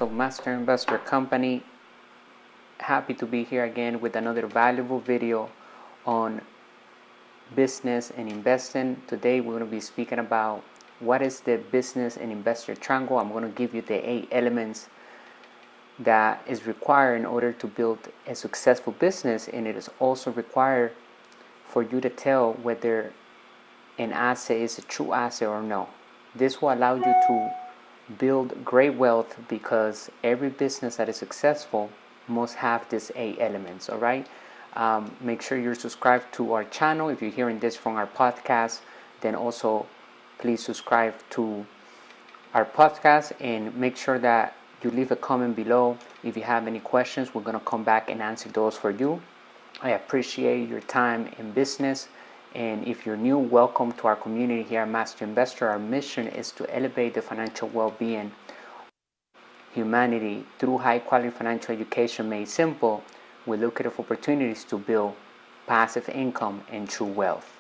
podcast of Master Investor Company. Happy to be here again with another valuable video on business and investing. Today we're going to be speaking about what is the business and investor triangle. I'm going to give you the 8 elements that is required in order to build a successful business, and it is also required for you to tell whether an asset is a true asset or no. This will allow you to build great wealth because every business that is successful must have these 8 elements. All right. Make sure you're subscribed to our channel. If you're hearing this from our podcast, then also please subscribe to our podcast and make sure that you leave a comment below. If you have any questions, we're going to come back and answer those for you. I appreciate your time in business. And if you're new, welcome to our community here at Master Investor. Our mission is to elevate the financial well-being of humanity through high-quality financial education made simple. We look at opportunities to build passive income and true wealth.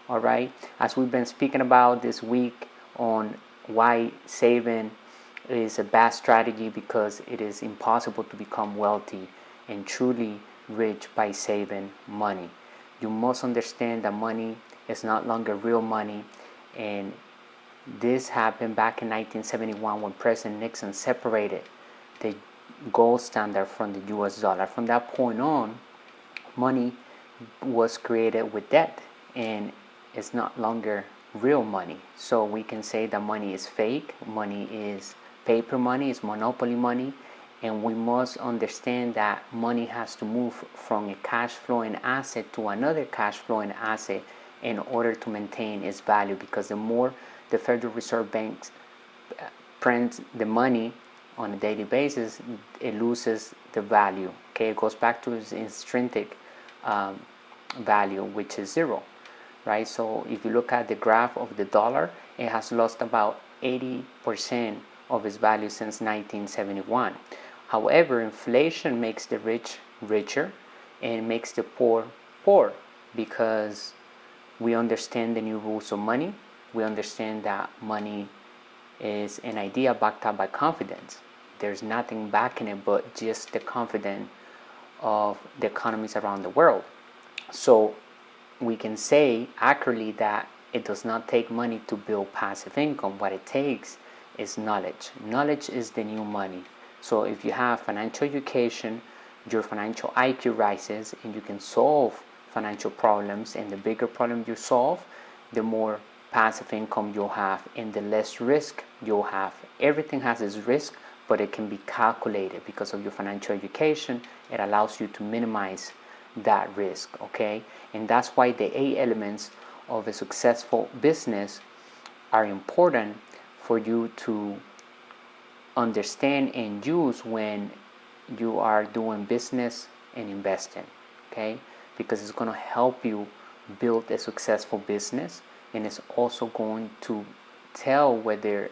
All right. As we've been speaking about this week on why saving is a bad strategy, because it is impossible to become wealthy and truly rich by saving money. You must understand that money is not longer real money, and this happened back in 1971 when President Nixon separated the gold standard from the US dollar. From that point on, money was created with debt, and it's not longer real money. So we can say that money is fake, money is paper money, it's monopoly money. And we must understand that money has to move from a cash flowing asset to another cash flowing asset in order to maintain its value, because the more the Federal Reserve Bank prints the money on a daily basis, it loses the value. Okay, it goes back to its intrinsic value, which is zero, right? So if you look at the graph of the dollar, it has lost about 80% of its value since 1971. However, inflation makes the rich richer and makes the poor poor, because we understand the new rules of money. We understand that money is an idea backed up by confidence. There's nothing backing it but just the confidence of the economies around the world. So we can say accurately that it does not take money to build passive income. What it takes is knowledge. Knowledge is the new money. So if you have financial education, your financial IQ rises and you can solve financial problems, and the bigger problem you solve, the more passive income you'll have and the less risk you'll have. Everything has its risk, but it can be calculated because of your financial education. It allows you to minimize that risk, okay? And that's why the 8 elements of a successful business are important for you to understand and use when you are doing business and investing, okay? Because it's going to help you build a successful business, and it's also going to tell whether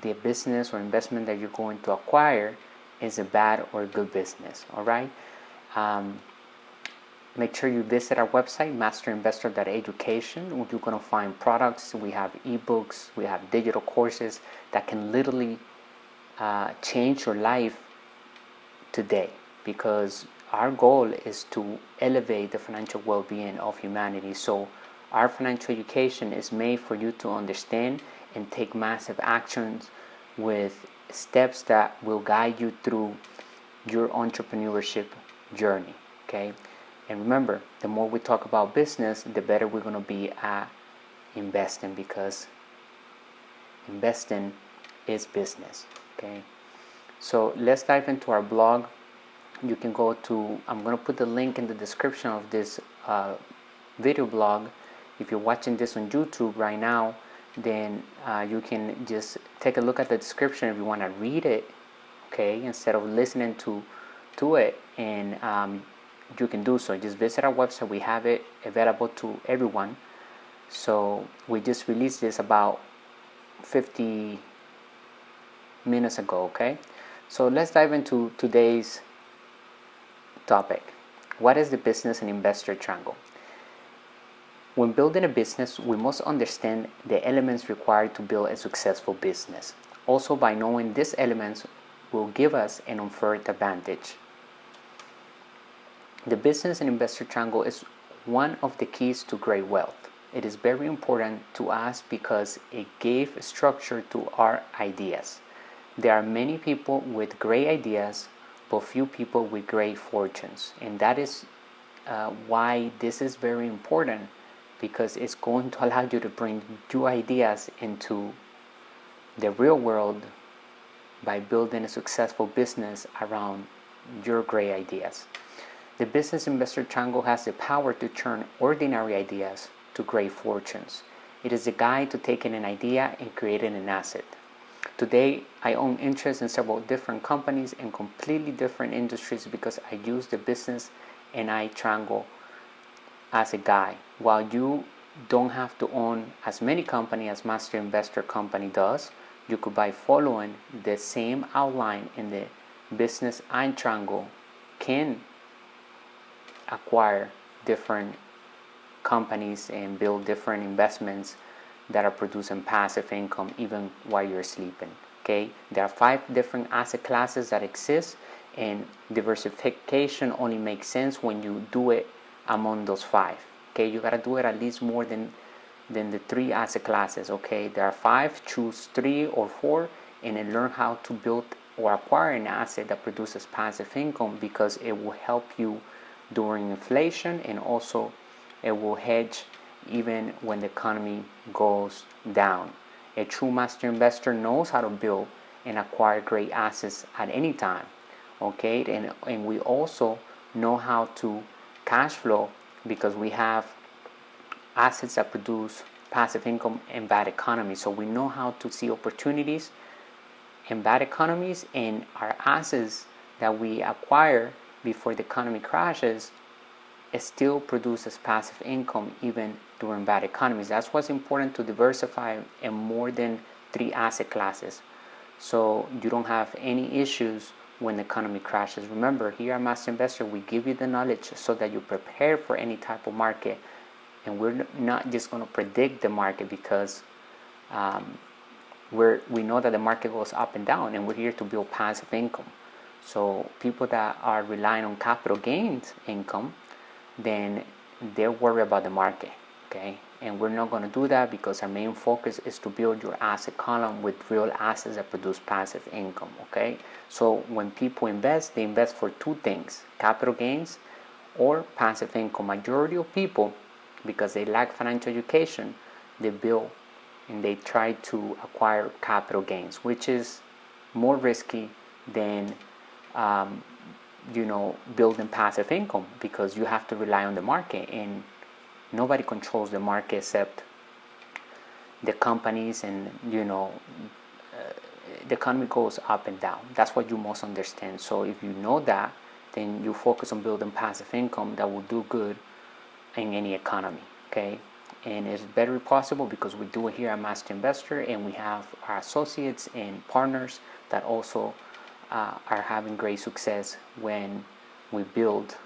the business or investment that you're going to acquire is a bad or a good business. All right. Make sure you visit our website, masterinvestor.education. You're going to find products. We have ebooks, we have digital courses that can literally change your life today, because our goal is to elevate the financial well-being of humanity. So our financial education is made for you to understand and take massive actions with steps that will guide you through your entrepreneurship journey, okay? And remember, the more we talk about business, the better we're going to be at investing, because investing is business. Okay, so let's dive into our blog. You can go to, I'm going to put the link in the description of this video blog. If you're watching this on YouTube right now, then you can just take a look at the description if you want to read it, okay, instead of listening to it. And you can do so. Just visit our website. We have it available to everyone. So we just released this about 50 minutes ago, okay? So let's dive into today's topic. What is the business and investor triangle? When building a business, we must understand the elements required to build a successful business. Also, by knowing these elements, will give us an unfair advantage. The business and investor triangle is one of the keys to great wealth. It is very important to us because it gave structure to our ideas. There are many people with great ideas, but few people with great fortunes. And that is why this is very important, because it's going to allow you to bring your ideas into the real world by building a successful business around your great ideas. The business investor triangle has the power to turn ordinary ideas to great fortunes. It is a guide to taking an idea and creating an asset. Today, I own interest in several different companies in completely different industries because I use the business and I triangle as a guide. While you don't have to own as many companies as Master Investor Company does, you could, by following the same outline in the business and triangle, can acquire different companies and build different investments that are producing passive income even while you're sleeping. Okay, there are 5 different asset classes that exist, and diversification only makes sense when you do it among those 5. Okay, you gotta do it at least more than the 3 asset classes. Okay, there are 5, choose 3 or 4 and then learn how to build or acquire an asset that produces passive income, because it will help you during inflation, and also it will hedge even when the economy goes down. A true master investor knows how to build and acquire great assets at any time. Okay, and we also know how to cash flow, because we have assets that produce passive income in bad economies. So we know how to see opportunities in bad economies, and our assets that we acquire before the economy crashes, it still produces passive income even during bad economies. That's what's important, to diversify in more than 3 asset classes, so you don't have any issues when the economy crashes. Remember, here at Master Investor, we give you the knowledge so that you prepare for any type of market, and we're not just going to predict the market, because we know that the market goes up and down, and we're here to build passive income. So people that are relying on capital gains income, then they're worried about the market. Okay, and we're not going to do that, because our main focus is to build your asset column with real assets that produce passive income. Okay, so when people invest, they invest for 2 things: capital gains or passive income. Majority of people, because they lack financial education, they build and they try to acquire capital gains, which is more risky than building passive income, because you have to rely on the market, and nobody controls the market except the companies, and the economy goes up and down. That's what you must understand. So if you know that, then you focus on building passive income that will do good in any economy. Okay, and it's very possible, because we do it here at Master Investor, and we have our associates and partners that also are having great success when we build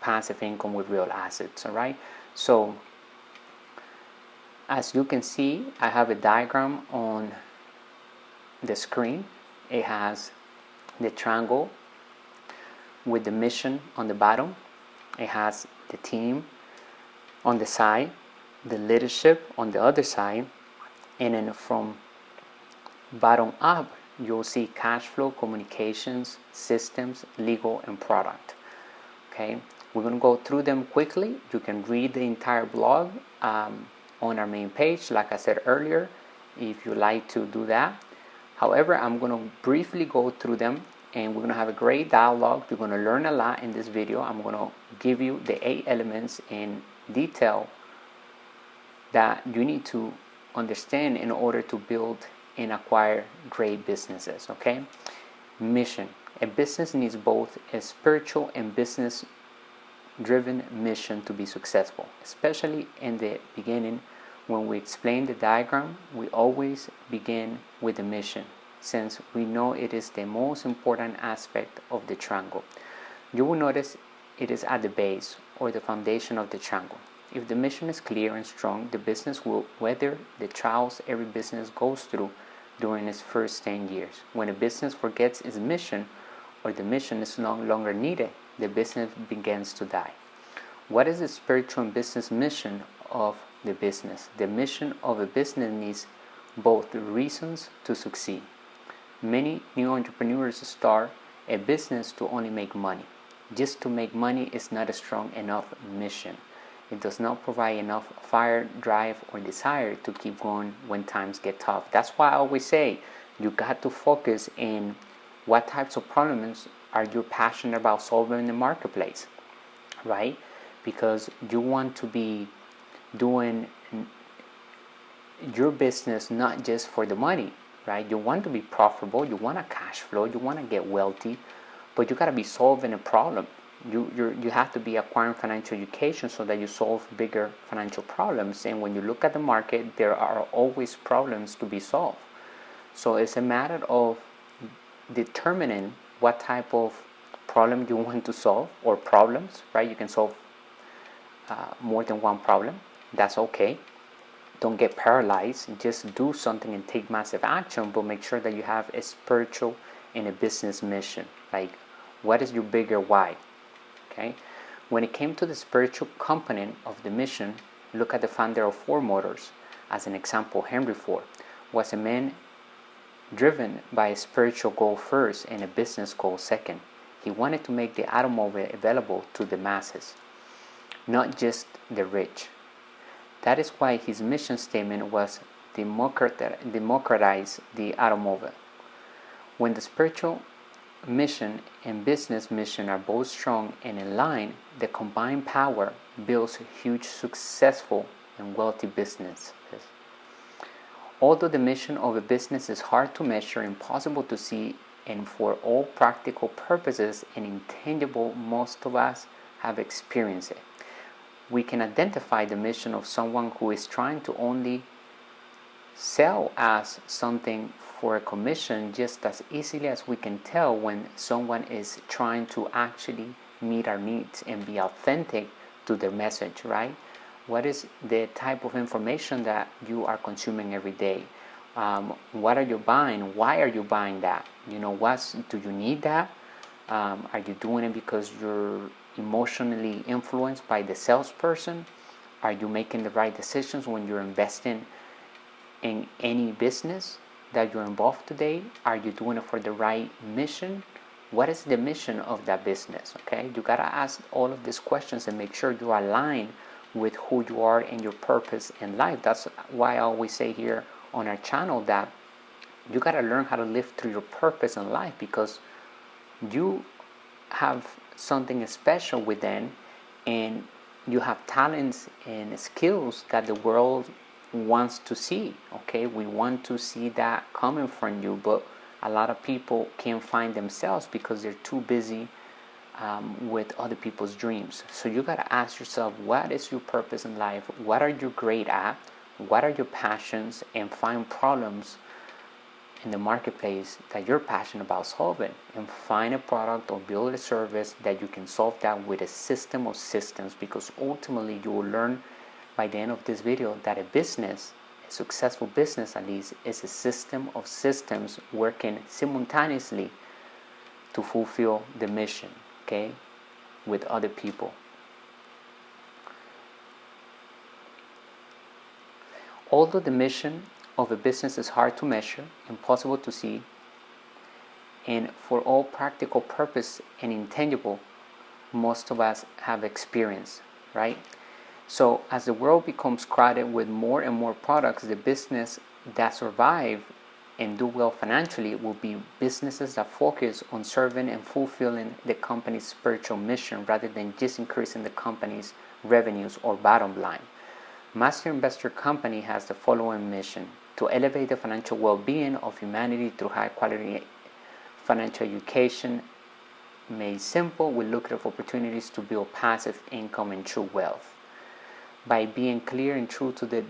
passive income with real assets. All right, so as you can see, I have a diagram on the screen. It has the triangle with the mission on the bottom. It has the team on the side, the leadership on the other side, and then from bottom up, you'll see cash flow, communications, systems, legal, and product. Okay, we're going to go through them quickly. You can read the entire blog on our main page, like I said earlier, if you like to do that. However, I'm going to briefly go through them, and we're going to have a great dialogue. You're going to learn a lot in this video. I'm going to give you the 8 elements in detail that you need to understand in order to build and acquire great businesses. Okay, mission. A business needs both a spiritual and business driven mission to be successful. Especially in the beginning, when we explain the diagram, we always begin with the mission, since we know it is the most important aspect of the triangle. You will notice it is at the base, or the foundation of the triangle. If the mission is clear and strong, the business will weather the trials every business goes through during its first 10 years. When a business forgets its mission or the mission is no longer needed, the business begins to die. What is the spiritual and business mission of the business? The mission of a business needs both reasons to succeed. Many new entrepreneurs start a business to only make money. Just to make money is not a strong enough mission. It does not provide enough fire, drive, or desire to keep going when times get tough. That's why I always say you got to focus in what types of problems are you passionate about solving in the marketplace, right? Because you want to be doing your business not just for the money, right? You want to be profitable, you want a cash flow, you want to get wealthy, but you got to be solving a problem. You have to be acquiring financial education so that you solve bigger financial problems. And when you look at the market, there are always problems to be solved. So it's a matter of determining what type of problem you want to solve, or problems, right? You can solve more than one problem. That's okay. Don't get paralyzed. Just do something and take massive action, but make sure that you have a spiritual and a business mission. Like, what is your bigger why? Okay. When it came to the spiritual component of the mission, look at the founder of Ford Motors as an example. Henry Ford was a man driven by a spiritual goal first and a business goal second. He wanted to make the automobile available to the masses, not just the rich. That is why his mission statement was democratize the automobile. When the spiritual mission and business mission are both strong and in line, the combined power builds huge, successful, and wealthy businesses. Although the mission of a business is hard to measure, impossible to see, and for all practical purposes and intangible, most of us have experienced it. We can identify the mission of someone who is trying to only sell us something for a commission just as easily as we can tell when someone is trying to actually meet our needs and be authentic to their message, right? What is the type of information that you are consuming every day? What are you buying? Why are you buying that? Do you need that? Are you doing it because you're emotionally influenced by the salesperson? Are you making the right decisions when you're investing in any business that you're involved today? Are you doing it for the right mission? What is the mission of that business? Okay, you gotta ask all of these questions and make sure you align with who you are and your purpose in life. That's why I always say here on our channel that you gotta learn how to live through your purpose in life, because you have something special within, and you have talents and skills that the world wants to see. Okay, we want to see that coming from you, but a lot of people can't find themselves because they're too busy with other people's dreams. So you got to ask yourself, what is your purpose in life? What are you great at? What are your passions? And find problems in the marketplace that you're passionate about solving, and find a product or build a service that you can solve that with a system of systems, because ultimately you will learn by the end of this video that a successful business at least, is a system of systems working simultaneously to fulfill the mission, okay, with other people. Although the mission of a business is hard to measure, impossible to see, and for all practical purpose and intangible, most of us have experienced, right? So as the world becomes crowded with more and more products, the business that survive and do well financially will be businesses that focus on serving and fulfilling the company's spiritual mission rather than just increasing the company's revenues or bottom line. Master Investor Company has the following mission: to elevate the financial well-being of humanity through high-quality financial education made simple with lucrative opportunities to build passive income and true wealth. By being clear and true to the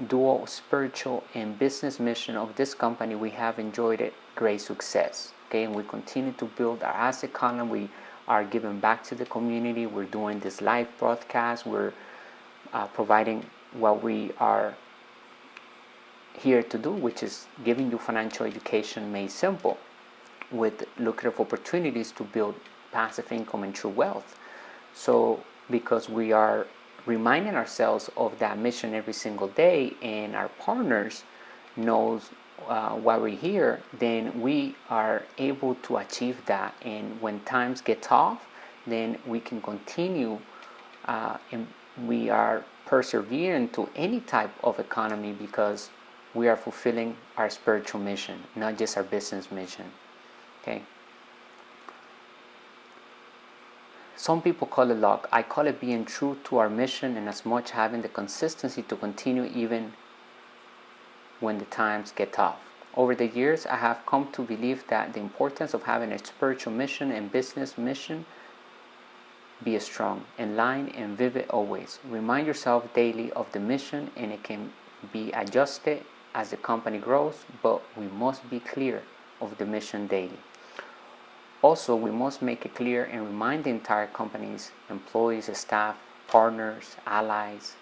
dual spiritual and business mission of this company, we have enjoyed it great success. Okay, and we continue to build our asset column. We are giving back to the community. We're doing this live broadcast. We're providing what we are here to do, which is giving you financial education made simple with lucrative opportunities to build passive income and true wealth. So because we are reminding ourselves of that mission every single day, and our partners knows why we're here, then we are able to achieve that. And when times get tough, then we can continue and we are persevering to any type of economy, because we are fulfilling our spiritual mission, not just our business mission. Okay. Some people call it luck. I call it being true to our mission, and as much having the consistency to continue even when the times get tough. Over the years, I have come to believe that the importance of having a spiritual mission and business mission be strong, in line, and vivid always. Remind yourself daily of the mission, and it can be adjusted as the company grows, but we must be clear of the mission daily. Also, we must make it clear and remind the entire company's employees, staff, partners, allies,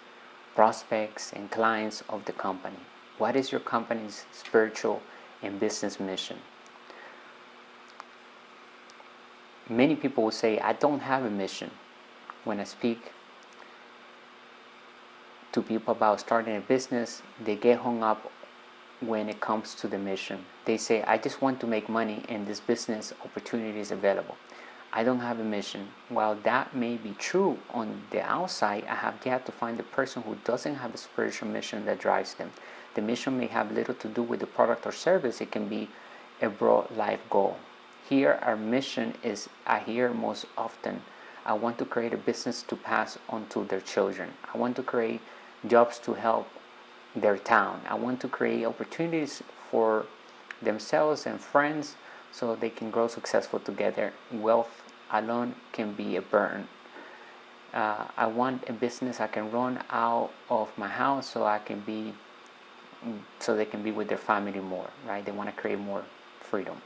prospects, and clients of the company. What is your company's spiritual and business mission? Many people will say, I don't have a mission. When I speak to people about starting a business, they get hung up when it comes to the mission. They say, I just want to make money and this business opportunity is available. I don't have a mission. While that may be true on the outside, I have yet to find the person who doesn't have a spiritual mission that drives them. The mission may have little to do with the product or service. It can be a broad life goal. Here, our mission is, I hear most often, I want to create a business to pass on to their children. I want to create jobs to help their town. I want to create opportunities for themselves and friends so they can grow successful together. Wealth alone can be a burden. I want a business I can run out of my house so they can be with their family more, right? They want to create more freedom.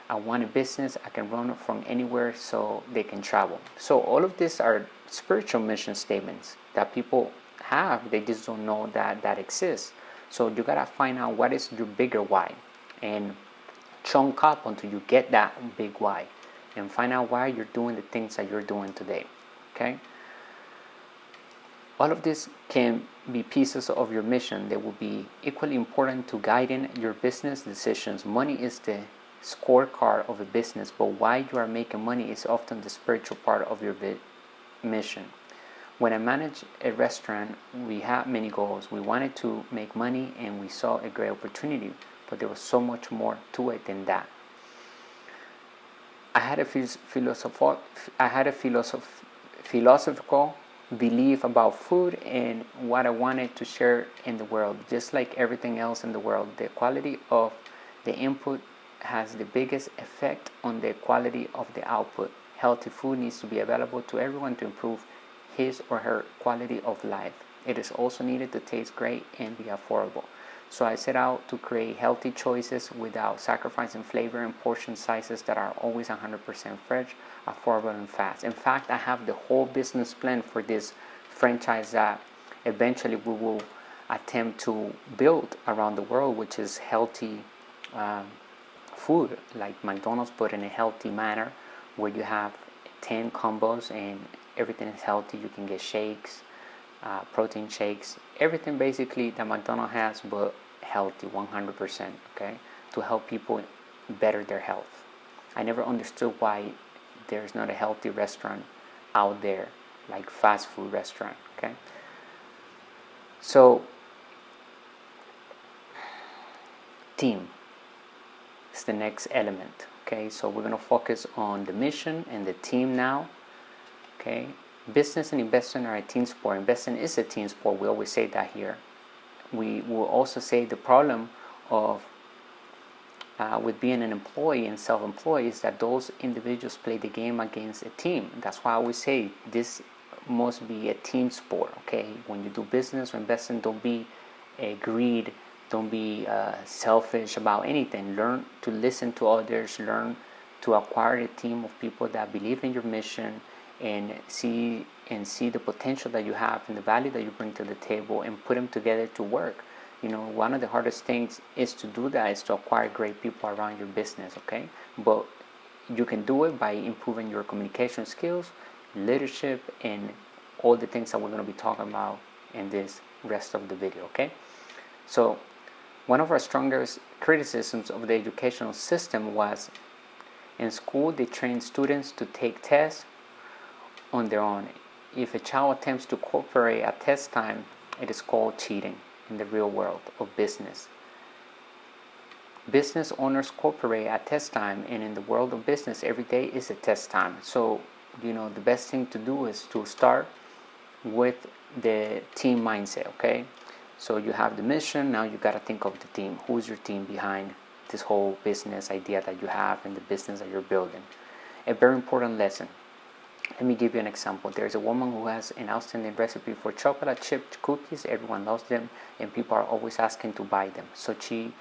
I want a business I can run from anywhere so they can travel. So all of these are spiritual mission statements that people have. They just don't know that exists. So you gotta find out what is your bigger why and chunk up until you get that big why, and find out why you're doing the things that you're doing today. Okay. All of this can be pieces of your mission. They will be equally important to guiding your business decisions. Money is the scorecard of a business, but why you are making money is often the spiritual part of your mission. When I managed a restaurant, we had many goals. We wanted to make money and we saw a great opportunity, but there was so much more to it than that. I had a philosophical belief about food and what I wanted to share in the world. Just like everything else in the world, the quality of the input has the biggest effect on the quality of the output. Healthy food needs to be available to everyone to improve his or her quality of life. It is also needed to taste great and be affordable. So I set out to create healthy choices without sacrificing flavor and portion sizes that are always 100% fresh, affordable, and fast. In fact, I have the whole business plan for this franchise that eventually we will attempt to build around the world, which is healthy food, like McDonald's, but in a healthy manner, where you have 10 combos and everything is healthy. You can get shakes, protein shakes, everything basically that McDonald's has, but healthy 100%, okay, to help people better their health. I never understood why there's not a healthy restaurant out there, like fast food restaurant, okay. So team is the next element, okay. So we're going to focus on the mission and the team now. Okay, business and investing are a team sport. Investing is a team sport. We always say that here. We will also say the problem of with being an employee and self-employed is that those individuals play the game against a team. That's why I always say this must be a team sport. Okay, when you do business or investing, don't be greed. Don't be selfish about anything. Learn to listen to others. Learn to acquire a team of people that believe in your mission and see the potential that you have and the value that you bring to the table, and put them together to work. One of the hardest things is to do that, is to acquire great people around your business, okay? But you can do it by improving your communication skills, leadership, and all the things that we're going to be talking about in this rest of the video, okay? So one of our strongest criticisms of the educational system was, in school they train students to take tests on their own. If a child attempts to cooperate at test time, it is called cheating in the real world of business. Business owners cooperate at test time, and in the world of business, every day is a test time. So, the best thing to do is to start with the team mindset, okay? So you have the mission, now you got to think of the team. Who's your team behind this whole business idea that you have and the business that you're building? A very important lesson. Let me give you an example. There's a woman who has an outstanding recipe for chocolate chip cookies. Everyone loves them, and people are always asking to buy them. So she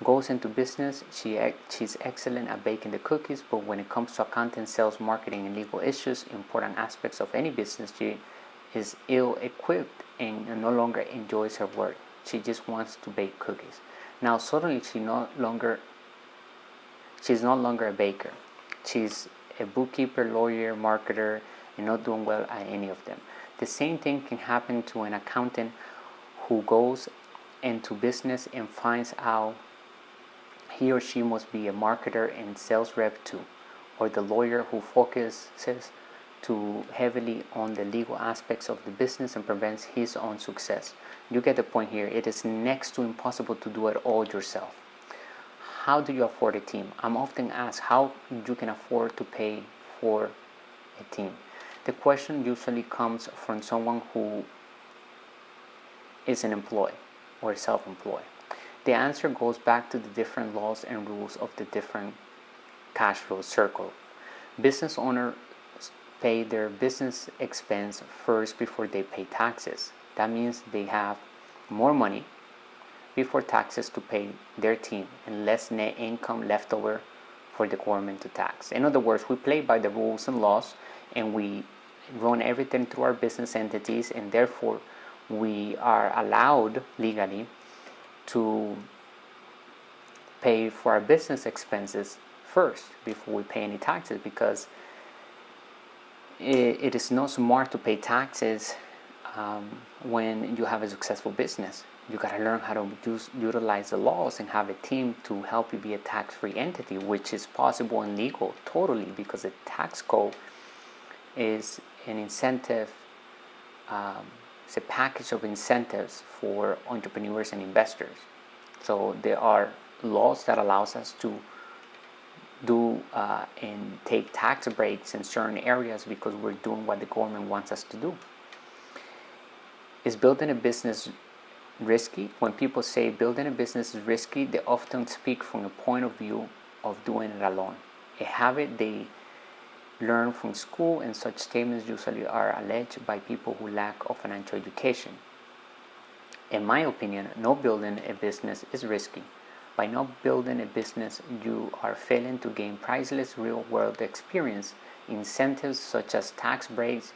goes into business. She's excellent at baking the cookies, but when it comes to accounting, sales, marketing, and legal issues, important aspects of any business, she is ill-equipped and no longer enjoys her work. She just wants to bake cookies. Now suddenly she's no longer a baker. She's a bookkeeper, lawyer, marketer, and not doing well at any of them. The same thing can happen to an accountant who goes into business and finds out he or she must be a marketer and sales rep too, or the lawyer who focuses too heavily on the legal aspects of the business and prevents his own success. You get the point here. It is next to impossible to do it all yourself. How do you afford a team? I'm often asked how you can afford to pay for a team. The question usually comes from someone who is an employee or self-employed. The answer goes back to the different laws and rules of the different cash flow circle. Business owners pay their business expense first before they pay taxes. That means they have more money before taxes to pay their team and less net income left over for the government to tax. In other words, we play by the rules and laws, and we run everything through our business entities, and therefore we are allowed legally to pay for our business expenses first before we pay any taxes, because it is not smart to pay taxes when you have a successful business. You got to learn how to utilize the laws and have a team to help you be a tax-free entity, which is possible and legal totally, because the tax code is an incentive. It's a package of incentives for entrepreneurs and investors. So there are laws that allows us to do and take tax breaks in certain areas because we're doing what the government wants us to do. Is building a business risky? When people say building a business is risky, they often speak from a point of view of doing it alone, a habit they learn from school, and such statements usually are alleged by people who lack of financial education. In my opinion, not building a business is risky. By not building a business, you are failing to gain priceless real-world experience, incentives such as tax breaks,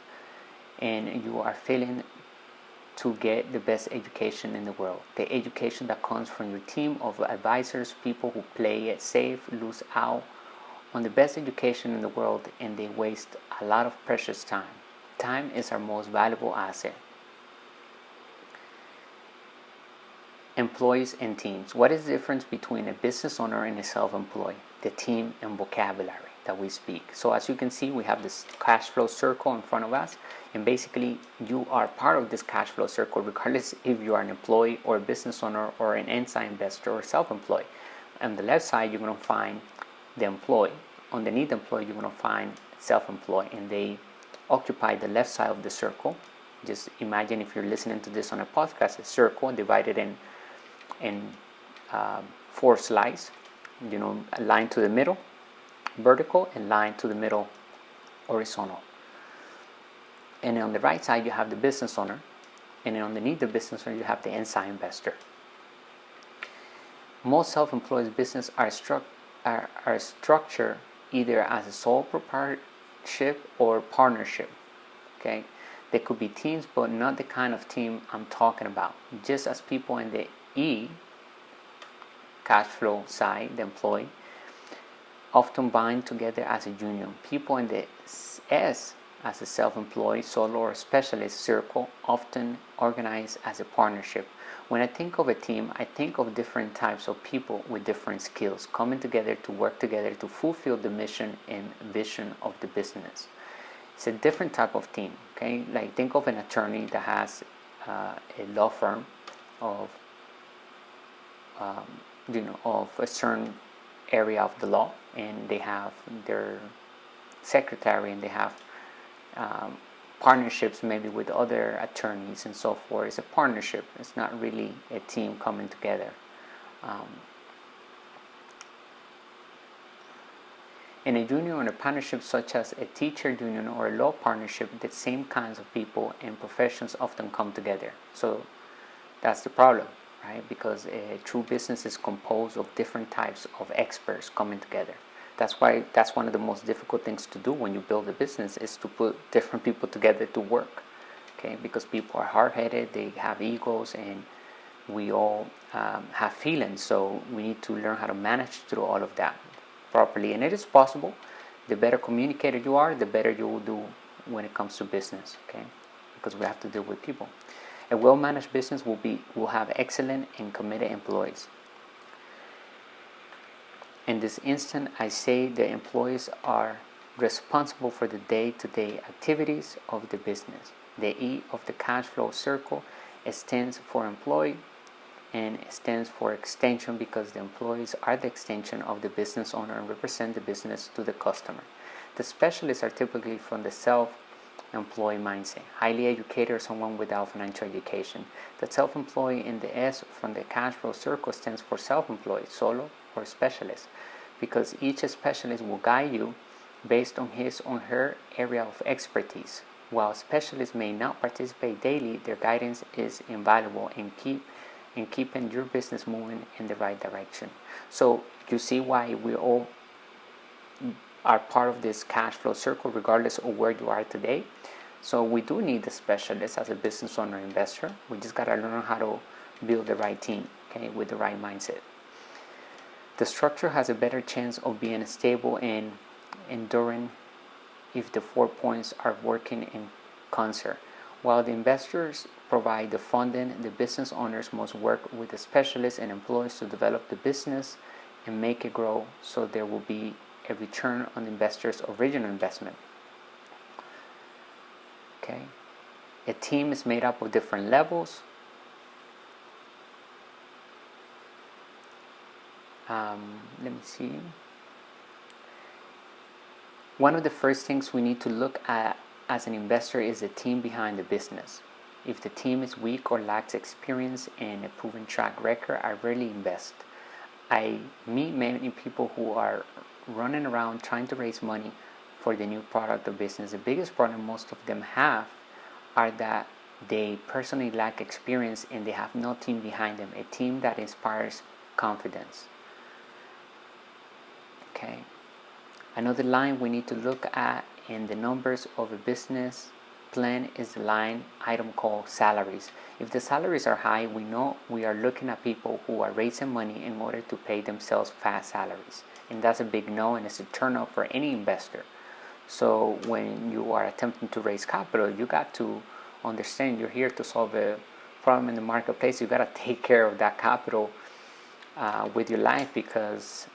and you are failing to get the best education in the world. The education that comes from your team of advisors, people who play it safe, lose out on the best education in the world, and they waste a lot of precious time. Time is our most valuable asset. Employees and teams. What is the difference between a business owner and a self-employed? The team and vocabulary that we speak. So as you can see, we have this cash flow circle in front of us, and basically you are part of this cash flow circle regardless if you are an employee or a business owner or an inside investor or self-employed. On the left side, you're going to find the employee. Underneath the employee, you're going to find self-employed, and they occupy the left side of the circle. Just imagine, if you're listening to this on a podcast, a circle divided in 4 slices, a line to the middle vertical and line to the middle horizontal. And on the right side you have the business owner, and then underneath the business owner you have the inside investor. Most self-employed businesses are structured either as a sole proprietorship or partnership. Okay, they could be teams, but not the kind of team I'm talking about. Just as people in the E, cash flow side, the employee, often bind together as a union. People in the S, as a self-employed, solo, or specialist circle, often organize as a partnership. When I think of a team, I think of different types of people with different skills coming together to work together to fulfill the mission and vision of the business. It's a different type of team, okay? Like think of an attorney that has a law firm of, of a certain area of the law, and they have their secretary, and they have partnerships maybe with other attorneys and so forth. It's a partnership. It's not really a team coming together. In a union or a partnership such as a teacher union or a law partnership, the same kinds of people and professions often come together. So that's the problem, right? Because a true business is composed of different types of experts coming together. That's why that's one of the most difficult things to do when you build a business, is to put different people together to work, okay? Because people are hard-headed, they have egos, and we all have feelings. So we need to learn how to manage through all of that properly, and it is possible. The better communicator you are, the better you will do when it comes to business, okay? Because we have to deal with people. A well-managed business will have excellent and committed employees. In this instant, I say the employees are responsible for the day-to-day activities of the business. The E of the cash flow circle stands for employee, and stands for extension, because the employees are the extension of the business owner and represent the business to the customer. The specialists are typically from the self-employed mindset, highly educated or someone without financial education. The self-employed in the S from the cash flow circle stands for self-employed, solo, or specialist, because each specialist will guide you based on his or her area of expertise. While specialists may not participate daily, their guidance is invaluable in keeping your business moving in the right direction. So you see why we all are part of this cash flow circle, regardless of where you are today. So we do need the specialist as a business owner investor. We just got to learn how to build the right team, okay, with the right mindset. The structure has a better chance of being stable and enduring if the 4 points are working in concert. While the investors provide the funding, the business owners must work with the specialists and employees to develop the business and make it grow, so there will be a return on the investor's original investment. Okay. A team is made up of different levels. Let me see. One of the first things we need to look at as an investor is the team behind the business. If the team is weak or lacks experience and a proven track record, I rarely invest. I meet many people who are running around trying to raise money for the new product or business. The biggest problem most of them have are that they personally lack experience and they have no team behind them, a team that inspires confidence. Okay. Another line we need to look at in the numbers of a business plan is the line item called salaries. If the salaries are high, we know we are looking at people who are raising money in order to pay themselves fast salaries. And that's a big no, and it's a turn off for any investor. So when you are attempting to raise capital, you got to understand you're here to solve a problem in the marketplace. You got to take care of that capital with your life, because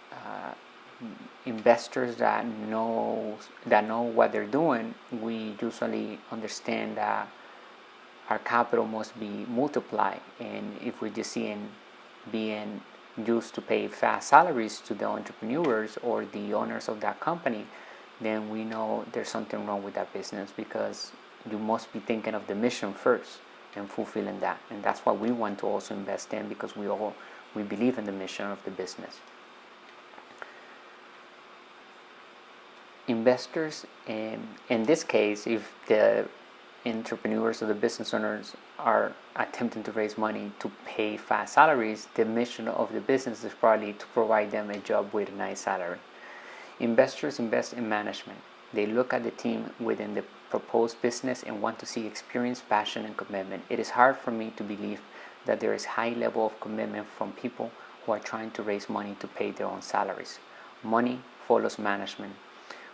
investors that know what they're doing, we usually understand that our capital must be multiplied, and if we're just being used to pay fast salaries to the entrepreneurs or the owners of that company, then we know there's something wrong with that business, because you must be thinking of the mission first and fulfilling that. And that's what we want to also invest in, because we believe in the mission of the business. Investors, in this case, if the entrepreneurs or the business owners are attempting to raise money to pay fast salaries, the mission of the business is probably to provide them a job with a nice salary. Investors invest in management. They look at the team within the proposed business and want to see experience, passion, and commitment. It is hard for me to believe that there is high level of commitment from people who are trying to raise money to pay their own salaries. Money follows management.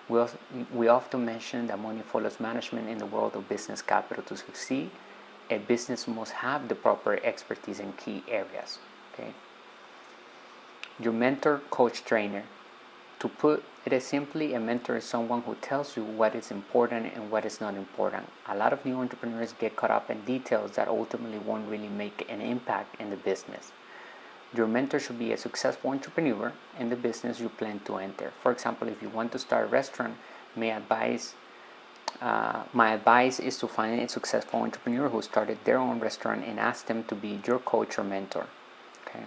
We often mention that money follows management in the world of business capital. To succeed, a business must have the proper expertise in key areas. Okay. Your mentor, coach, trainer. To put it simply, a mentor is someone who tells you what is important and what is not important. A lot of new entrepreneurs get caught up in details that ultimately won't really make an impact in the business. Your mentor should be a successful entrepreneur in the business you plan to enter. For example, if you want to start a restaurant, my advice is to find a successful entrepreneur who started their own restaurant and ask them to be your coach or mentor. Okay.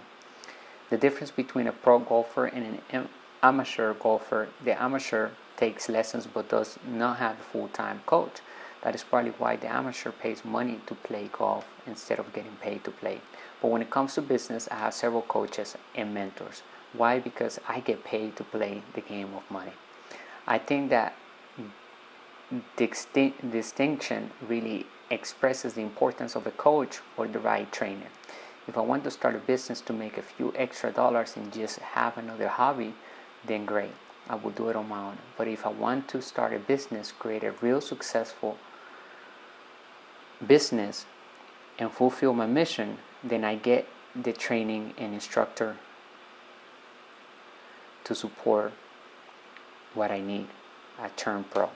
The difference between a pro golfer and an amateur golfer: the amateur takes lessons but does not have a full-time coach. That is probably why the amateur pays money to play golf instead of getting paid to play. But when it comes to business, I have several coaches and mentors. Why? Because I get paid to play the game of money. I think that distinction really expresses the importance of a coach or the right trainer. If I want to start a business to make a few extra dollars and just have another hobby, then great, I will do it on my own. But if I want to start a business, create a real successful business and fulfill my mission, then I get the training and instructor to support what I need. I turn pro.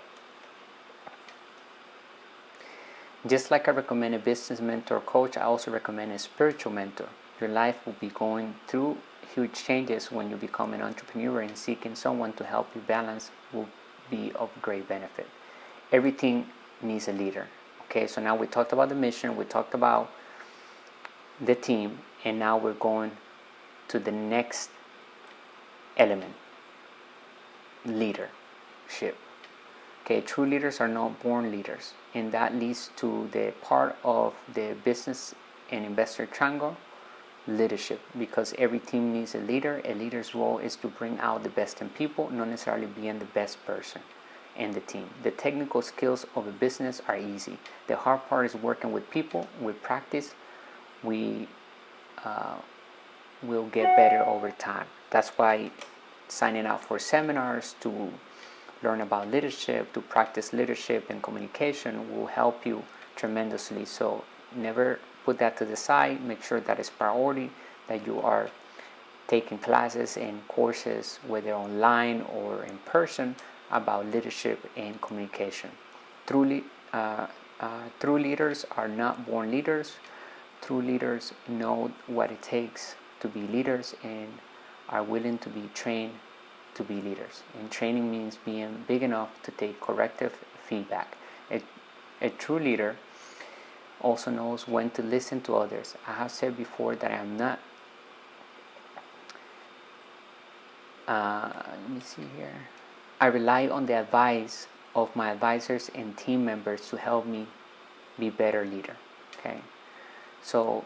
Just like I recommend a business mentor or coach, I also recommend a spiritual mentor. Your life will be going through huge changes when you become an entrepreneur, and seeking someone to help you balance will be of great benefit. Everything needs a leader. Okay, so now we talked about the mission, we talked about the team, and now we're going to the next element: leadership. Okay, true leaders are not born leaders, and that leads to the part of the business and investor triangle: leadership. Because every team needs a leader. A leader's role is to bring out the best in people, not necessarily being the best person in the team. The technical skills of a business are easy. The hard part is working with people. With practice, we will get better over time. That's why signing up for seminars to learn about leadership, to practice leadership and communication will help you tremendously. So never put that to the side. Make sure that it's priority, that you are taking classes and courses, whether online or in person, about leadership and communication. True leaders are not born leaders. True leaders know what it takes to be leaders and are willing to be trained to be leaders. And training means being big enough to take corrective feedback. A true leader also knows when to listen to others. I have said before that I am not let me see here. I rely on the advice of my advisors and team members to help me be better leader. Okay, so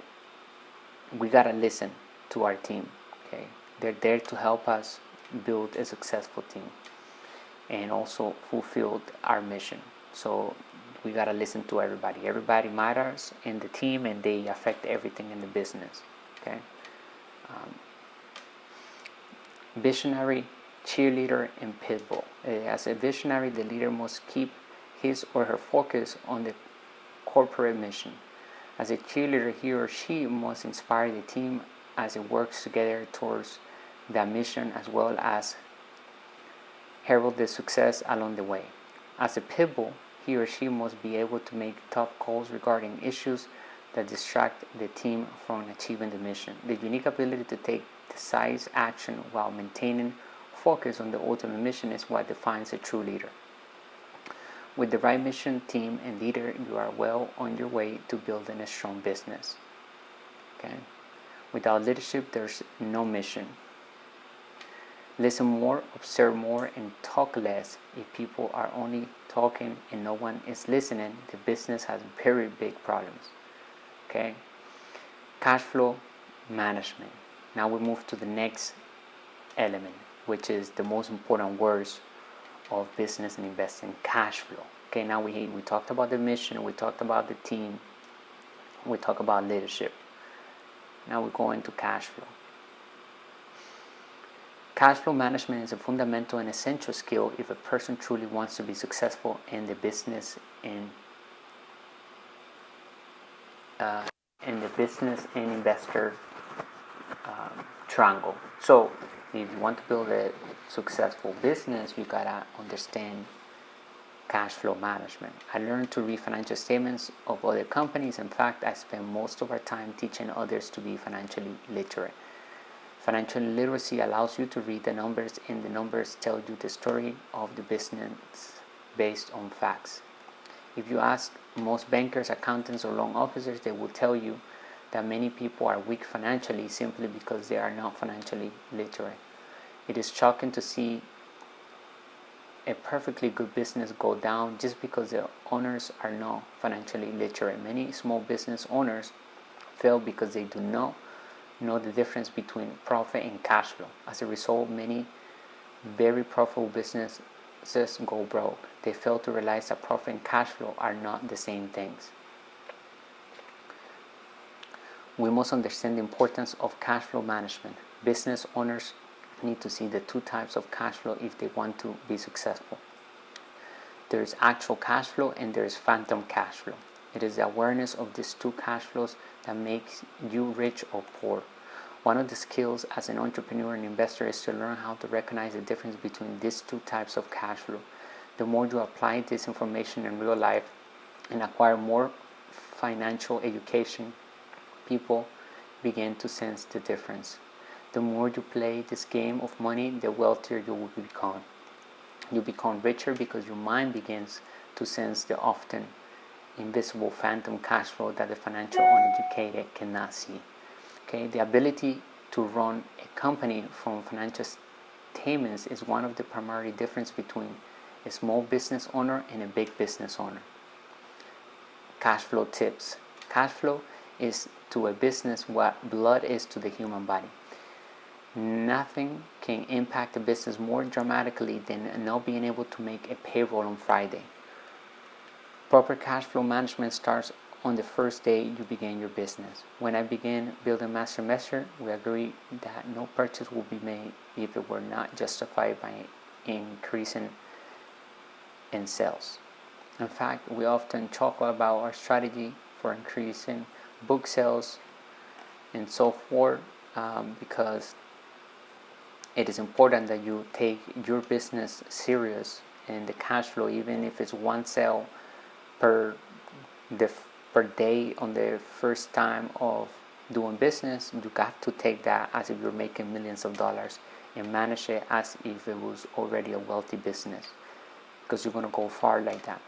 we gotta listen to our team. Okay, they're there to help us build a successful team and also fulfill our mission. So we gotta listen to everybody. Everybody matters in the team, and they affect everything in the business. Okay. Visionary, cheerleader, and pitbull. As a visionary, the leader must keep his or her focus on the corporate mission. As a cheerleader, he or she must inspire the team as it works together towards that mission, as well as herald the success along the way. As a pitbull, he or she must be able to make tough calls regarding issues that distract the team from achieving the mission. The unique ability to take decisive action while maintaining focus on the ultimate mission is what defines a true leader. With the right mission, team, and leader, you are well on your way to building a strong business. Okay? Without leadership, there's no mission. Listen more, observe more, and talk less. If people are only talking and no one is listening, the business has very big problems. Okay? Cash flow management. Now we move to the next element, which is the most important words of business and investing: cash flow. Okay, now we talked about the mission, we talked about the team, we talked about leadership. Now we go into cash flow. Cash flow management is a fundamental and essential skill if a person truly wants to be successful in the business and investor triangle. So, if you want to build a successful business, you gotta understand cash flow management. I learned to read financial statements of other companies. In fact, I spend most of our time teaching others to be financially literate. Financial literacy allows you to read the numbers, and the numbers tell you the story of the business based on facts. If you ask most bankers, accountants, or loan officers, they will tell you that many people are weak financially simply because they are not financially literate. It is shocking to see a perfectly good business go down just because the owners are not financially literate. Many small business owners fail because they do not know the difference between profit and cash flow. As a result, many very profitable businesses go broke. They fail to realize that profit and cash flow are not the same things. We must understand the importance of cash flow management. Business owners need to see the two types of cash flow if they want to be successful. There is actual cash flow and there is phantom cash flow. It is the awareness of these two cash flows that makes you rich or poor. One of the skills as an entrepreneur and investor is to learn how to recognize the difference between these two types of cash flow. The more you apply this information in real life and acquire more financial education, people begin to sense the difference. The more you play this game of money, the wealthier you will become. You become richer because your mind begins to sense the often invisible phantom cash flow that the financial uneducated cannot see. Okay, the ability to run a company from financial statements is one of the primary differences between a small business owner and a big business owner. Cash flow tips. Cash flow is to a business what blood is to the human body. Nothing can impact a business more dramatically than not being able to make a payroll on Friday. Proper cash flow management starts on the first day you begin your business. When I began building MASTERINVESTOR, we agreed that no purchase will be made if it were not justified by increasing in sales. In fact, we often talk about our strategy for increasing book sales and so forth because it is important that you take your business serious, and the cash flow, even if it's one sale per day on the first time of doing business, you got to take that as if you're making millions of dollars and manage it as if it was already a wealthy business, because you're going to go far like that.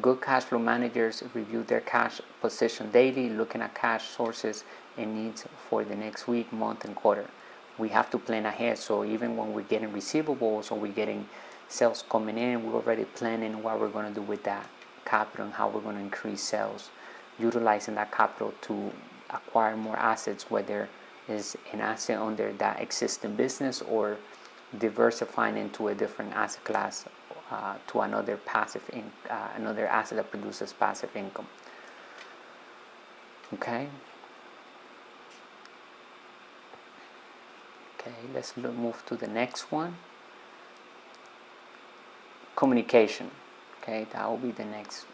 Good cash flow managers review their cash position daily, looking at cash sources and needs for the next week, month, and quarter. We have to plan ahead, so even when we're getting receivables or we're getting sales coming in, we're already planning what we're going to do with that capital and how we're going to increase sales, utilizing that capital to acquire more assets, whether it's an asset under that existing business or diversifying into a different asset class to another another asset that produces passive income. Okay, let's move to the next one. Communication. Okay, that will be the next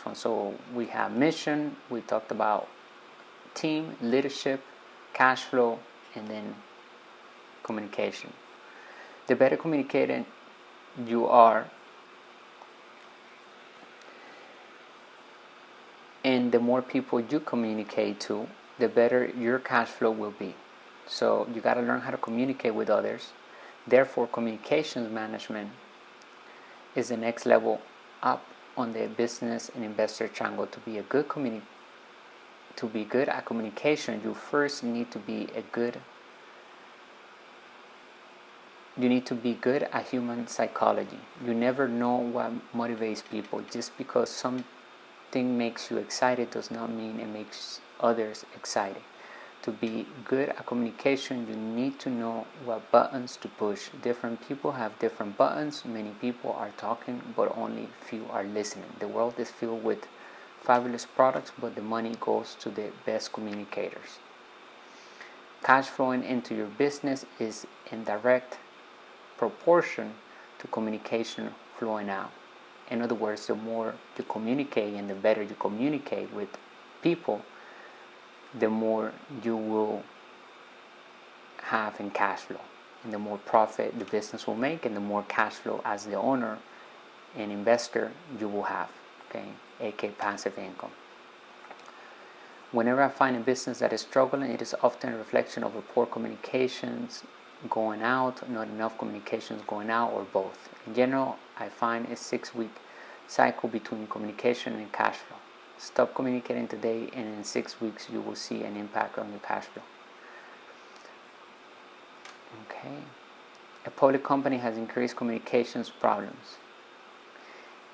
one. So we have mission, we talked about team, leadership, cash flow, and then communication. The better communicator you are, and the more people you communicate to, the better your cash flow will be. So you got to learn how to communicate with others. Therefore, communications management is the next level up on the business and investor triangle. To be good at communication, you first need to be good at human psychology. You never know what motivates people. Just because something makes you excited does not mean it makes others excited. To be good at communication, you need to know what buttons to push. Different people have different buttons. Many people are talking, but only few are listening. The world is filled with fabulous products, but the money goes to the best communicators. Cash flowing into your business is in direct proportion to communication flowing out. In other words, the more you communicate and the better you communicate with people, the more you will have in cash flow, and the more profit the business will make, and the more cash flow as the owner and investor you will have, okay, aka passive income. Whenever I find a business that is struggling, it is often a reflection of poor communications going out, not enough communications going out, or both. In general, I find a 6-week cycle between communication and cash flow. Stop communicating today, and in 6 weeks you will see an impact on your cash flow. Okay. A public company has increased communications problems.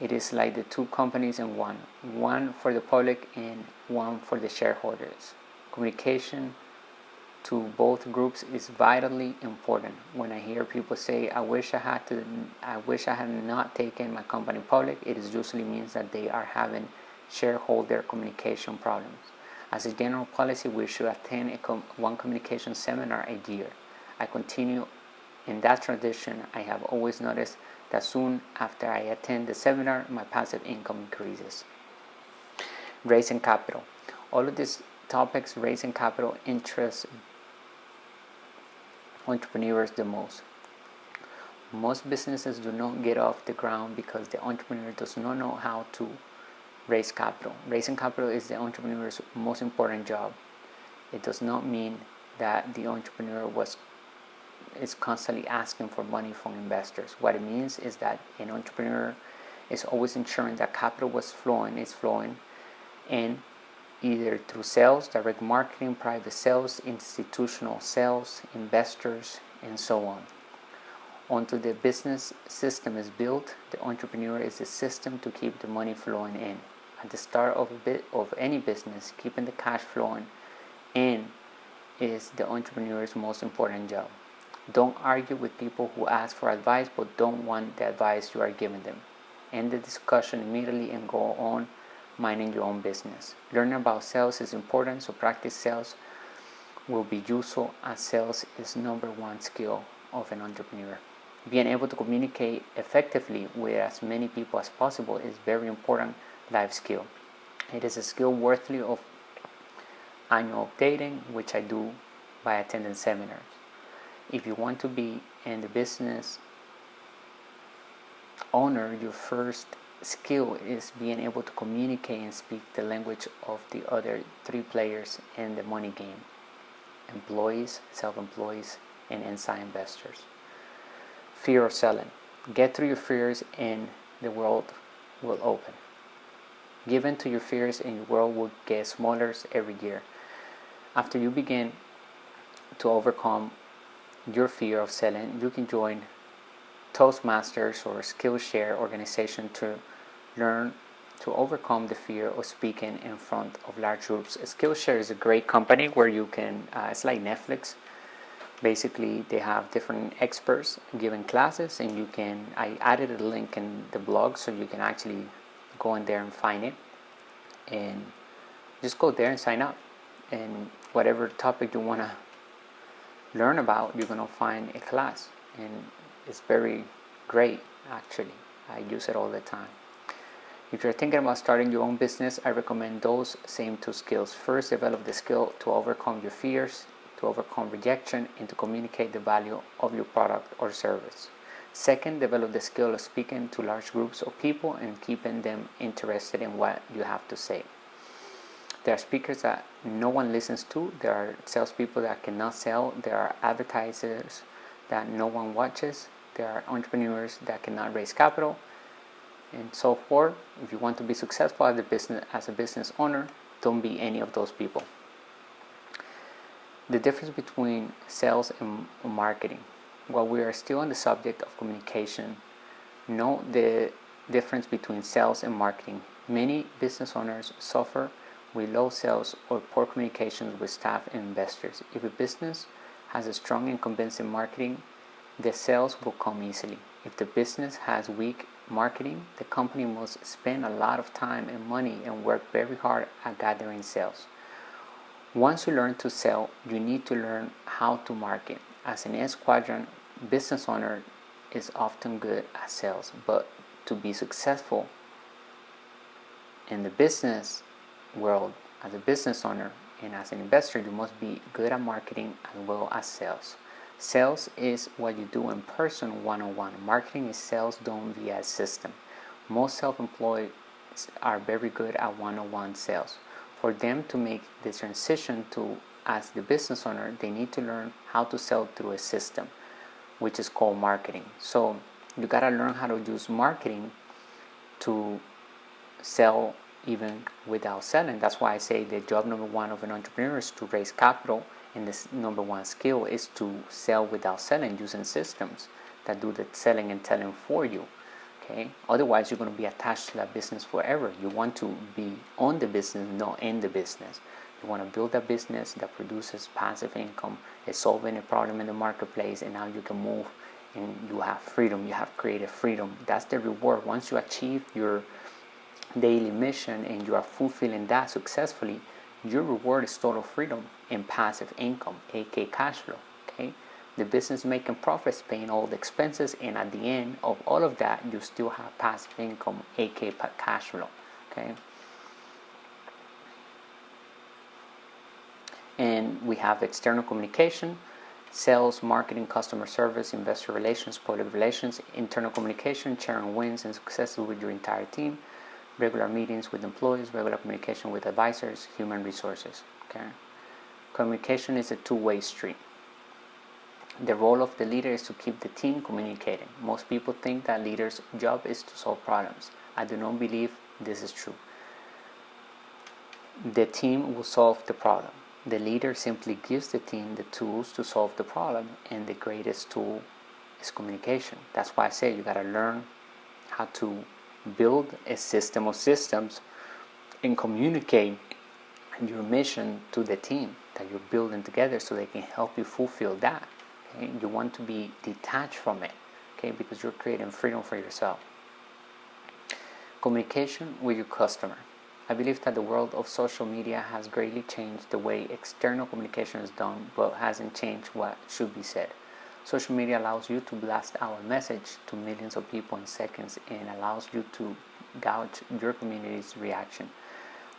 It is like the two companies in one for the public and one for the shareholders. Communication to both groups is vitally important. When I hear people say, I wish I had not taken my company public, it usually means that they are having shareholder communication problems. As a general policy, we should attend one communication seminar a year. I continue in that tradition. I have always noticed that soon after I attend the seminar, my passive income increases. Raising capital. All of these topics, raising capital, interest entrepreneurs the most. Most businesses do not get off the ground because the entrepreneur does not know how to raise capital. Raising capital is the entrepreneur's most important job. It does not mean that the entrepreneur is constantly asking for money from investors. What it means is that an entrepreneur is always ensuring that capital is flowing, and either through sales, direct marketing, private sales, institutional sales, investors, and so on. Until the business system is built, the entrepreneur is the system to keep the money flowing in. At the start of any business, keeping the cash flowing in is the entrepreneur's most important job. Don't argue with people who ask for advice but don't want the advice you are giving them. End the discussion immediately and go on minding your own business. Learning about sales is important, so practice sales will be useful, as sales is number one skill of an entrepreneur. Being able to communicate effectively with as many people as possible is very important life skill. It is a skill worthy of annual updating, which I do by attending seminars. If you want to be in the business owner, your first skill is being able to communicate and speak the language of the other three players in the money game: employees, self-employees, and inside investors. Fear of selling. Get through your fears and the world will open. Give in to your fears and your world will get smaller every year. After you begin to overcome your fear of selling, you can join Toastmasters or Skillshare organization to learn to overcome the fear of speaking in front of large groups. Skillshare is a great company where you can, it's like Netflix. Basically, they have different experts giving classes, and I added a link in the blog so you can actually go in there and find it, and just go there and sign up. And whatever topic you want to learn about, you're going to find a class, and it's very great actually. I use it all the time. If you're thinking about starting your own business, I recommend those same two skills. First, develop the skill to overcome your fears, to overcome rejection, and to communicate the value of your product or service. Second, develop the skill of speaking to large groups of people and keeping them interested in what you have to say. There are speakers that no one listens to. There are salespeople that cannot sell. There are advertisers that no one watches. There are entrepreneurs that cannot raise capital, and so forth. If you want to be successful as a business owner, don't be any of those people. The difference between sales and marketing. While we are still on the subject of communication, know the difference between sales and marketing. Many business owners suffer with low sales or poor communications with staff and investors. If a business has a strong and convincing marketing, the sales will come easily. If the business has weak marketing, the company must spend a lot of time and money and work very hard at gathering sales. Once you learn to sell, you need to learn how to market. As an S quadrant business owner is often good at sales, but to be successful in the business world as a business owner and as an investor, you must be good at marketing as well as sales. Sales is what you do in person one-on-one. Marketing is sales done via a system. Most self-employed are very good at one-on-one sales. For them to make the transition to as the business owner, they need to learn how to sell through a system, which is called marketing. So you gotta learn how to use marketing to sell even without selling. That's why I say the job number one of an entrepreneur is to raise capital, and this number one skill is to sell without selling, using systems that do the selling and telling for you. Okay, otherwise you're going to be attached to that business forever. You want to be on the business, not in the business. You want to build a business that produces passive income, is solving a problem in the marketplace, and now you can move and you have freedom. You have creative freedom. That's the reward. Once you achieve your daily mission and you are fulfilling that successfully, your reward is total freedom and passive income, aka cash flow. Okay, the business making profits, paying all the expenses, and at the end of all of that, you still have passive income, aka cash flow. Okay, and we have external communication, sales, marketing, customer service, investor relations, public relations. Internal communication, sharing wins and successes with your entire team, regular meetings with employees, regular communication with advisors, human resources. Okay, communication is a two-way street. The role of the leader is to keep the team communicating. Most people think that leader's job is to solve problems. I do not believe this is true. The team will solve the problem. The leader simply gives the team the tools to solve the problem, and the greatest tool is communication. That's why I say you gotta learn how to build a system of systems and communicate your mission to the team that you're building together so they can help you fulfill that. Okay? You want to be detached from it, okay, because you're creating freedom for yourself. Communication with your customer. I believe that the world of social media has greatly changed the way external communication is done, but hasn't changed what should be said. Social media allows you to blast out a message to millions of people in seconds and allows you to gauge your community's reaction.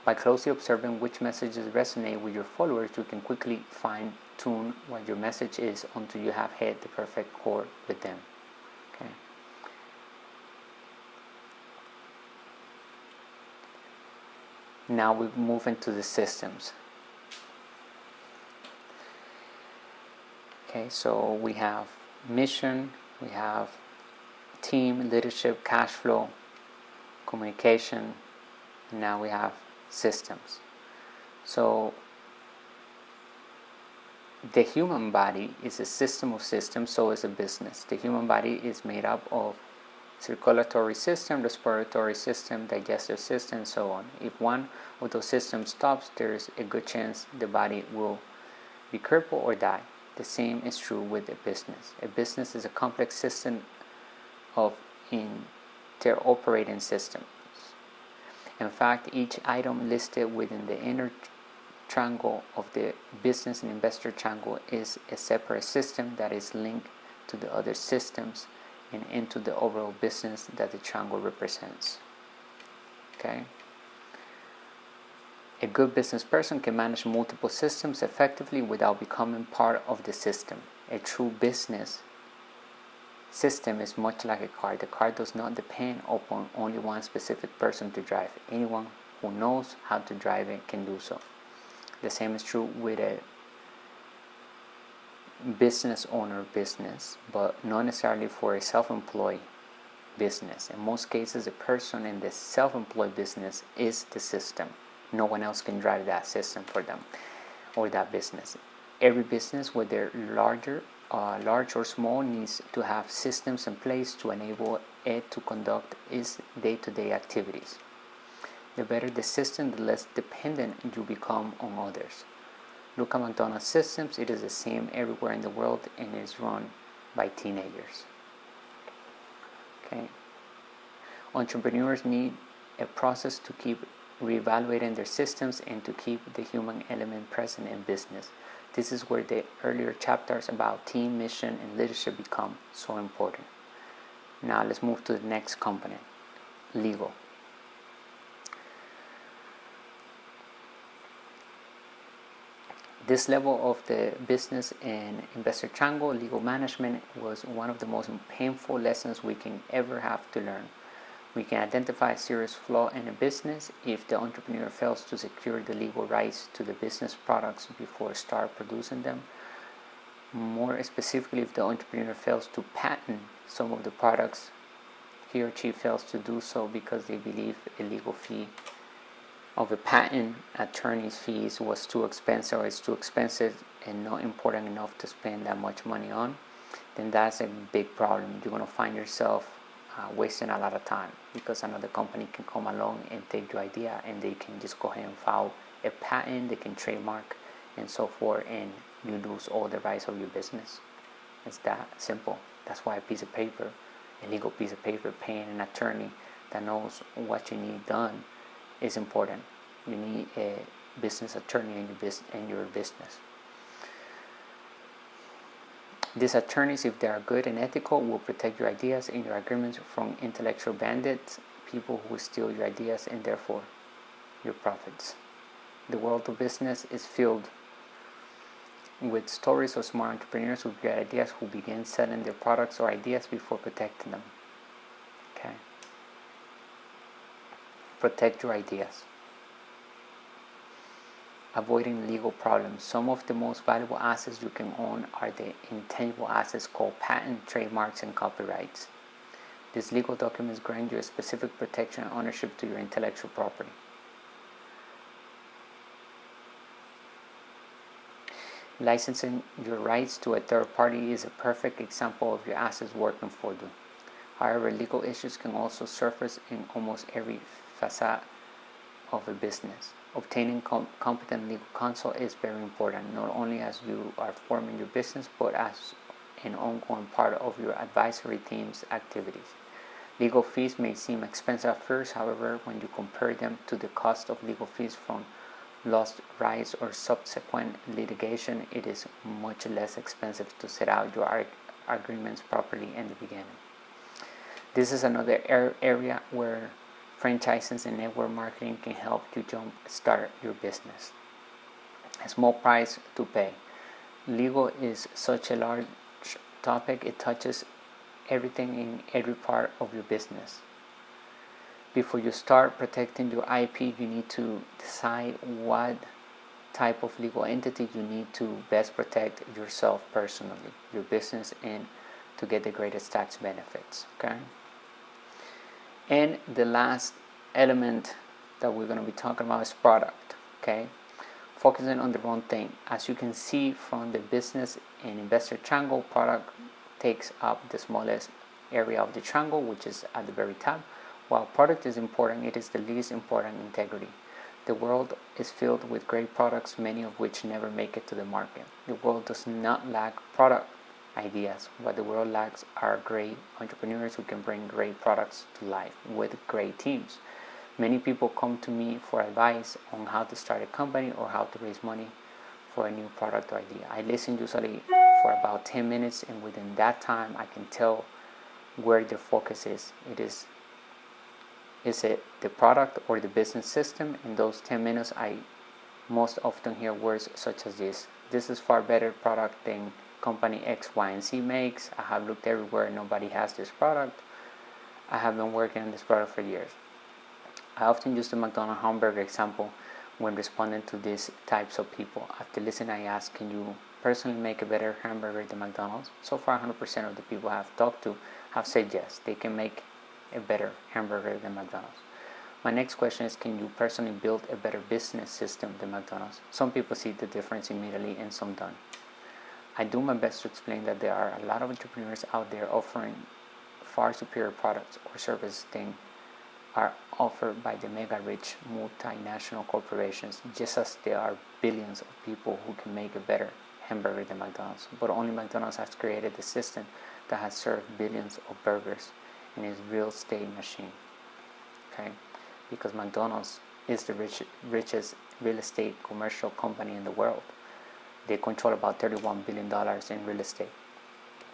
By closely observing which messages resonate with your followers, you can quickly fine-tune what your message is until you have hit the perfect chord with them. Okay. Now we move into the systems. Okay, so we have mission, we have team, leadership, cash flow, communication, and now we have systems. So the human body is a system of systems, so is a business. The human body is made up of circulatory system, respiratory system, digestive system, and so on. If one of those systems stops, there's a good chance the body will be crippled or die. The same is true with a business. A business is a complex system of interoperating systems. In fact, each item listed within the inner triangle of the business and investor triangle is a separate system that is linked to the other systems and into the overall business that the triangle represents. Okay? A good business person can manage multiple systems effectively without becoming part of the system. A true business system is much like a car. The car does not depend upon only one specific person to drive. Anyone who knows how to drive it can do so. The same is true with a business owner business, but not necessarily for a self-employed business. In most cases, the person in the self-employed business is the system. No one else can drive that system for them or that business. Every business, whether large or small, needs to have systems in place to enable it to conduct its day-to-day activities. The better the system, the less dependent you become on others. Look at McDonald's systems. It is the same everywhere in the world and is run by teenagers. Okay. Entrepreneurs need a process to keep reevaluating their systems, and to keep the human element present in business. This is where the earlier chapters about team, mission, and leadership become so important. Now let's move to the next component, legal. This level of the business and investor triangle, legal management, was one of the most painful lessons we can ever have to learn. We can identify a serious flaw in a business if the entrepreneur fails to secure the legal rights to the business products before start producing them. More specifically, if the entrepreneur fails to patent some of the products, he or she fails to do so because they believe a legal fee of a patent attorney's fees was too expensive, or it's too expensive and not important enough to spend that much money on, then that's a big problem. You're going to find yourself wasting a lot of time, because another company can come along and take your idea and they can just go ahead and file a patent, they can trademark and so forth, and you lose all the rights of your business. It's that simple. That's why a piece of paper, a legal piece of paper, paying an attorney that knows what you need done is important. You need a business attorney in your business. These attorneys, if they are good and ethical, will protect your ideas and your agreements from intellectual bandits, people who steal your ideas and therefore your profits. The world of business is filled with stories of smart entrepreneurs with great ideas who begin selling their products or ideas before protecting them. Okay. Protect your ideas. Avoiding legal problems. Some of the most valuable assets you can own are the intangible assets called patent, trademarks, and copyrights. These legal documents grant you a specific protection and ownership to your intellectual property. Licensing your rights to a third party is a perfect example of your assets working for you. However, legal issues can also surface in almost every facet of a business. Obtaining competent legal counsel is very important, not only as you are forming your business, but as an ongoing part of your advisory team's activities. Legal fees may seem expensive at first, however, when you compare them to the cost of legal fees from lost rights or subsequent litigation, it is much less expensive to set out your agreements properly in the beginning. This is another area where franchising and network marketing can help you start your business. A small price to pay. Legal is such a large topic, it touches everything in every part of your business. Before you start protecting your IP, you need to decide what type of legal entity you need to best protect yourself personally, your business, and to get the greatest tax benefits. Okay. And the last element that we're going to be talking about is product. Okay. Focusing on the wrong thing. As you can see from the business and investor triangle, product takes up the smallest area of the triangle, which is at the very top. While product is important, it is the least important integrity. The world is filled with great products, many of which never make it to the market. The world does not lack product ideas. What the world lacks are great entrepreneurs who can bring great products to life with great teams. Many people come to me for advice on how to start a company or how to raise money for a new product or idea. I listen usually for about 10 minutes, and within that time I can tell where their focus is. Is it the product or the business system? In those 10 minutes I most often hear words such as this: this is far better product than company X, Y, and Z makes. I have looked everywhere, nobody has this product. I have been working on this product for years. I often use the McDonald's hamburger example when responding to these types of people. After listening, I ask, can you personally make a better hamburger than McDonald's? So far, 100% of the people I have talked to have said yes, they can make a better hamburger than McDonald's. My next question is, can you personally build a better business system than McDonald's? Some people see the difference immediately and some don't. I do my best to explain that there are a lot of entrepreneurs out there offering far superior products or services than are offered by the mega rich multinational corporations, just as there are billions of people who can make a better hamburger than McDonald's. But only McDonald's has created a system that has served billions of burgers in its real estate machine. Okay? Because McDonald's is the richest real estate commercial company in the world. They control about $31 billion in real estate.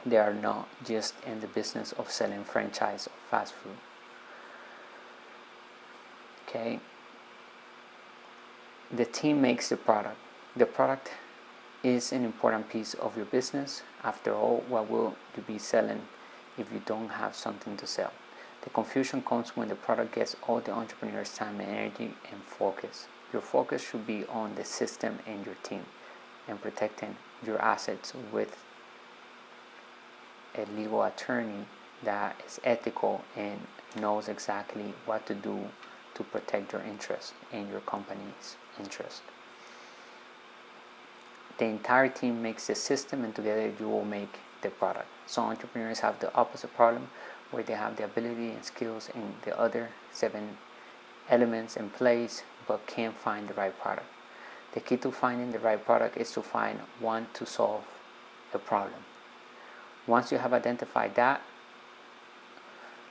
They are not just in the business of selling franchise or fast food. Okay. The team makes the product. The product is an important piece of your business. After all, what will you be selling if you don't have something to sell? The confusion comes when the product gets all the entrepreneur's time and energy and focus. Your focus should be on the system and your team, and protecting your assets with a legal attorney that is ethical and knows exactly what to do to protect your interest and your company's interest. The entire team makes the system, and together you will make the product. Some entrepreneurs have the opposite problem, where they have the ability and skills in the other 7 elements in place but can't find the right product. The key to finding the right product is to find one to solve a problem. Once you have identified that,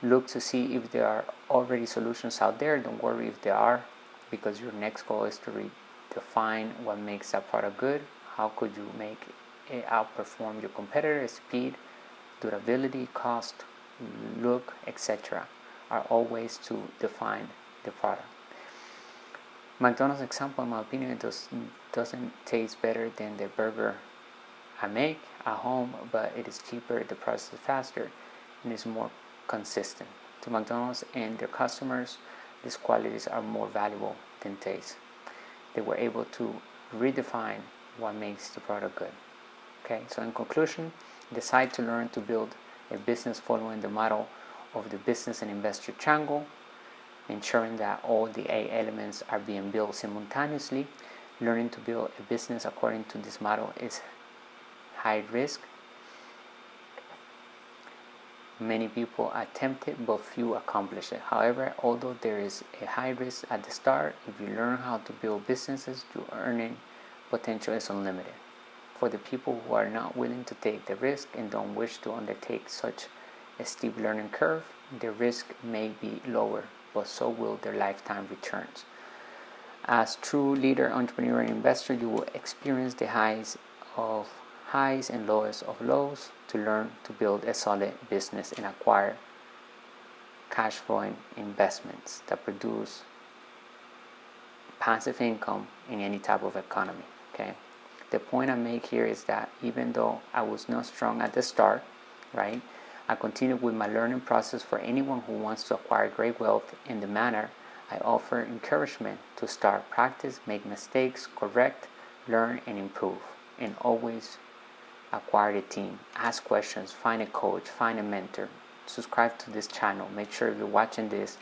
look to see if there are already solutions out there. Don't worry if there are, because your next goal is to redefine what makes that product good. How could you make it outperform your competitor? Speed, durability, cost, look, etc. are all ways to define the product. McDonald's example, in my opinion, doesn't taste better than the burger I make at home, but it is cheaper, the price is faster, and is more consistent. To McDonald's and their customers, these qualities are more valuable than taste. They were able to redefine what makes the product good. Okay, so in conclusion, decide to learn to build a business following the model of the business and investor triangle, ensuring that all the 8 elements are being built simultaneously. Learning to build a business according to this model is high risk. Many people attempt it, but few accomplish it. However, although there is a high risk at the start, if you learn how to build businesses, your earning potential is unlimited. For the people who are not willing to take the risk and don't wish to undertake such a steep learning curve, the risk may be lower, but so will their lifetime returns. As true leader, entrepreneur, and investor, you will experience the highs and lowest of lows to learn to build a solid business and acquire cash flowing investments that produce passive income in any type of economy. Okay, the point I make here is that even though I was not strong at the start, right, I continued with my learning process. For anyone who wants to acquire great wealth in the manner I offer, encouragement to start, practice, make mistakes, correct, learn, and improve, and always acquire a team. Ask questions, find a coach, find a mentor. Subscribe to this channel. Make sure if you're watching this,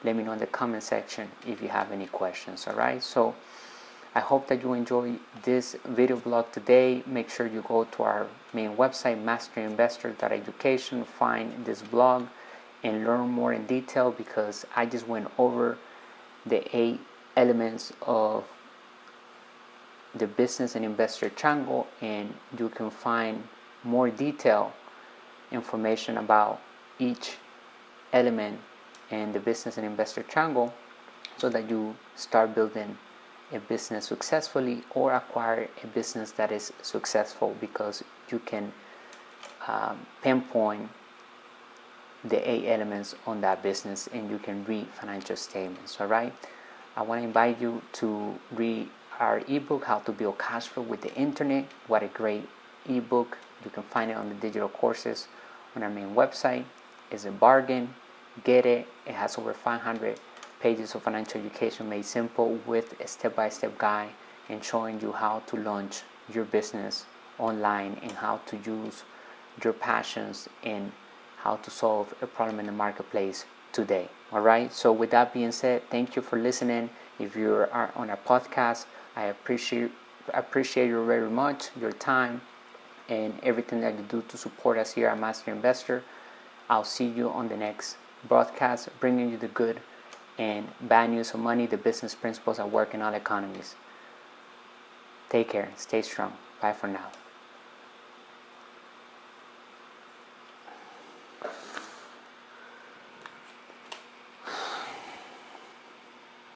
let me know in the comment section if you have any questions. Alright, so I hope that you enjoy this video blog today. Make sure you go to our main website, MASTERINVESTOR.education, find this blog and learn more in detail, because I just went over the 8 elements of the business and investor triangle, and you can find more detailed information about each element in the business and investor triangle, so that you start building a business successfully or acquire a business that is successful, because you can pinpoint the 8 elements on that business and you can read financial statements. All right, I want to invite you to read our ebook, How to Build Cash Flow with the Internet. What a great ebook. You can find it on the digital courses on our main website. It's a bargain. Get it. It has over 500 pages of financial education made simple, with a step-by-step guide and showing you how to launch your business online and how to use your passions and how to solve a problem in the marketplace today. All right, so with that being said, thank you for listening. If you are on our podcast, I appreciate you very much, your time and everything that you do to support us here at Master Investor. I'll see you on the next broadcast, bringing you the good and bad news of money, the business principles that work in all economies. Take care. Stay strong. Bye for now.